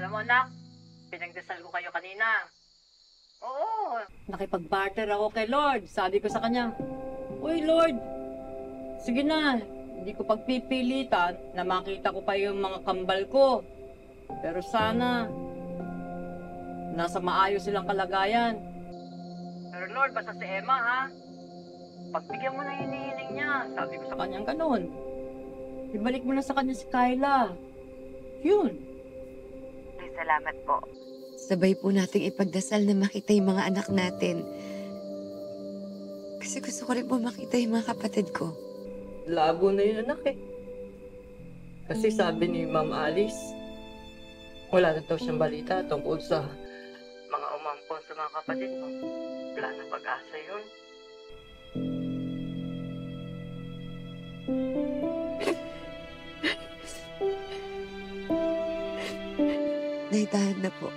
Alam mo anak, pinagdasal ko kayo kanina. Oo. Nakipag-barter ako kay Lord. Sabi ko sa kanya, Uy Lord, sige na, hindi ko pagpipilitan na makita ko pa yung mga kambal ko. Pero sana, nasa maayos silang kalagayan. Pero Lord, basta si Emma ha, pagbigyan mo na yung hinihiling niya. Sabi ko sa kanyang ganun. Ibalik mo na sa kanya si Kyla. Yun. Ay, salamat po. Sabay po nating ipagdasal na makita yung mga anak natin. Kasi gusto ko rin po makita yung mga kapatid ko. Labo na yun anak eh. Kasi sabi ni Ma'am Alice, wala na daw siyang balita tungkol sa mga umampon sa mga kapatid mo. Wala na pag-asa yun. Naitahan na po.